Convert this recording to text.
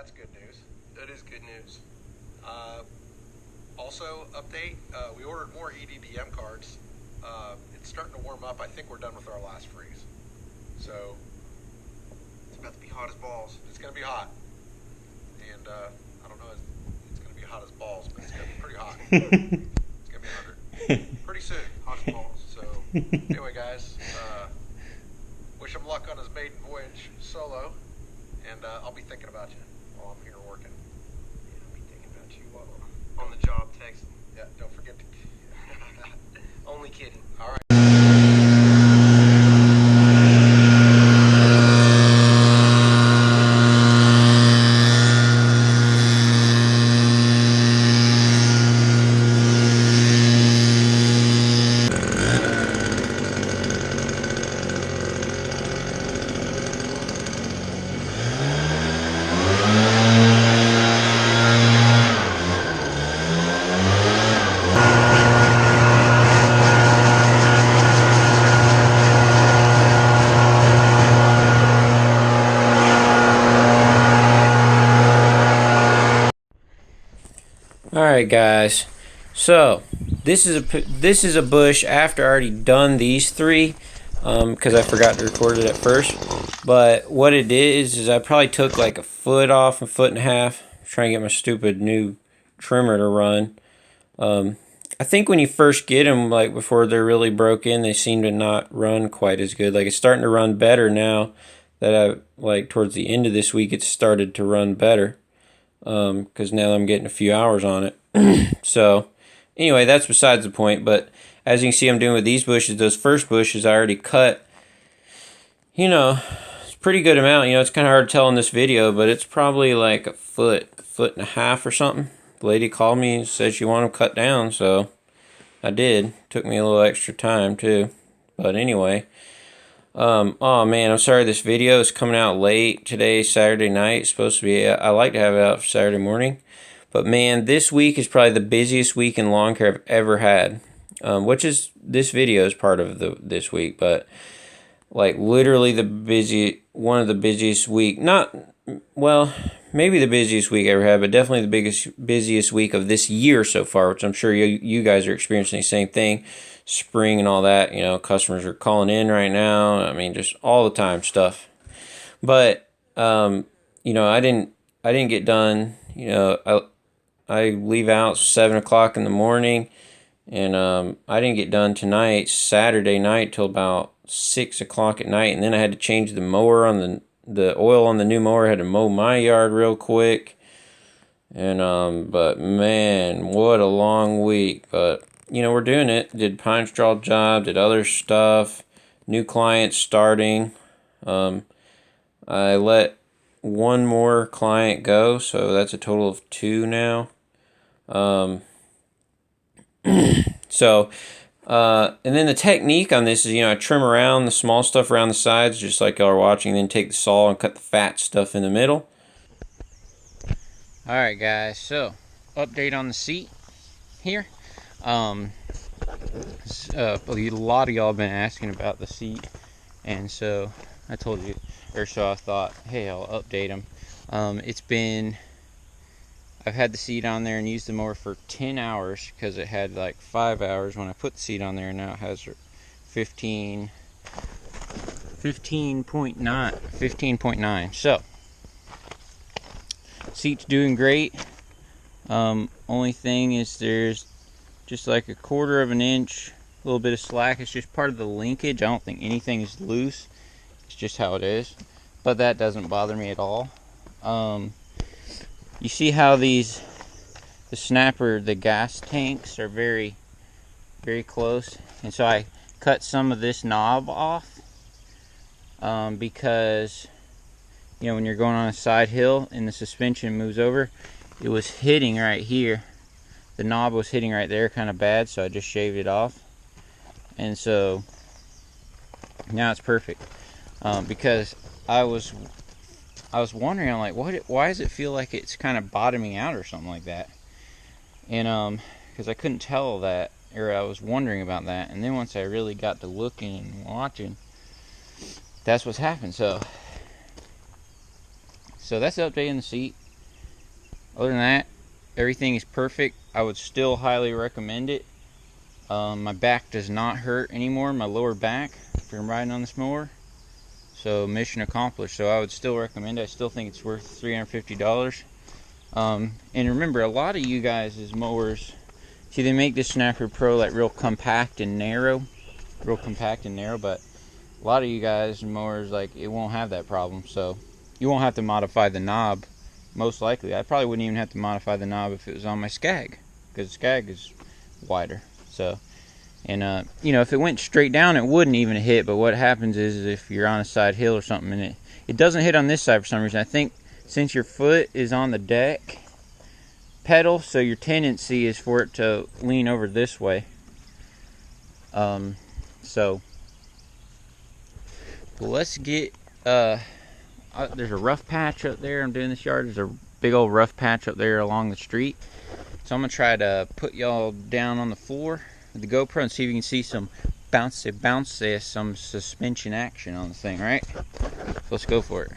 that's good news. That is good news. Also, update, we ordered more EDDM cards. It's starting to warm up. I think we're done with our last freeze. So, It's about to be hot as balls. it's going to be hot. And I don't know, it's going to be hot as balls, but it's going to be pretty hot. It's going to be 100 pretty soon. Hot as balls. So, anyway, guys, wish him luck on his maiden voyage solo. And I'll be thinking about you while I'm here working. Yeah, I'll be thinking about you while on the job texting. Yeah, don't forget to... Only kidding. All right. Alright guys, so this is a bush after I already done these three, because I forgot to record it at first. But what it is I probably took like a foot off, a foot and a half, trying to get my stupid new trimmer to run. I think when you first get them, like before they're really broke in, they seem to not run quite as good. Like it's starting to run better now that like towards the end of this week it's started to run better. Because now I'm getting a few hours on it. So anyway, that's besides the point. But as you can see, I'm doing with these bushes, those first bushes I already cut, you know, it's a pretty good amount. You know, it's kind of hard to tell in this video, but it's probably like a foot and a half or something. The lady called me and said she wanted them cut down, so I did. Took me a little extra time too, but anyway. Oh man, I'm sorry this video is coming out late today, Saturday night. It's supposed to be, I like to have it out for Saturday morning. But man, this week is probably the busiest week in lawn care I've ever had. Which is, this video is part of this week, but like literally one of the busiest week, not, well, maybe the busiest week I ever had, but definitely the busiest week of this year so far, which I'm sure you guys are experiencing the same thing. Spring and all that, you know, customers are calling in right now. I mean, just all the time stuff. But you know, I didn't get done. You know, I leave out 7 o'clock in the morning, and I didn't get done tonight, Saturday night, till about 6 o'clock at night, and then I had to change the mower on the oil on the new mower. I had to mow my yard real quick, and but man, what a long week. But you know, we're doing it. Did pine straw job, did other stuff, new clients starting. I let one more client go, so that's a total of 2 now. So, and then the technique on this is, you know, I trim around the small stuff around the sides, just like y'all are watching, then take the saw and cut the fat stuff in the middle. Alright guys, so, update on the seat here. A lot of y'all have been asking about the seat, and so I told you, or so I thought, hey, I'll update them. I've had the seat on there and used the mower for 10 hours because it had like 5 hours when I put the seat on there, and now it has 15.9. So seat's doing great. Only thing is there's just like a 1/4 of an inch, a little bit of slack. It's just part of the linkage. I don't think anything is loose. It's just how it is. But that doesn't bother me at all. You see how the snapper, the gas tanks are very, very close. And so I cut some of this knob off because, you know, when you're going on a side hill and the suspension moves over, it was hitting right here. The knob was hitting right there kind of bad, so I just shaved it off. And so now it's perfect. Because I was wondering, I'm like, why does it feel like it's kind of bottoming out or something like that? And because I couldn't tell that, or I was wondering about that. And then once I really got to looking and watching, that's what's happened. So that's the update in the seat. Other than that, everything is perfect. I would still highly recommend it. My back does not hurt anymore, my lower back, after I'm riding on this mower. So mission accomplished. So I would still recommend it. I still think it's worth $350. And remember, a lot of you guys' mowers, see, they make this Snapper Pro like real compact and narrow, but a lot of you guys' mowers, like, it won't have that problem. So you won't have to modify the knob, most likely. I probably wouldn't even have to modify the knob if it was on my Scag, because Scag is wider. So, and you know, if it went straight down, it wouldn't even hit. But what happens is if you're on a side hill or something, and it doesn't hit on this side for some reason. I think since your foot is on the deck pedal, so your tendency is for it to lean over this way. So let's get there's a rough patch up there. I'm doing this yard. There's a big old rough patch up there along the street. So I'm gonna try to put y'all down on the floor with the GoPro and see if you can see some bouncy, some suspension action on the thing, right? So let's go for it.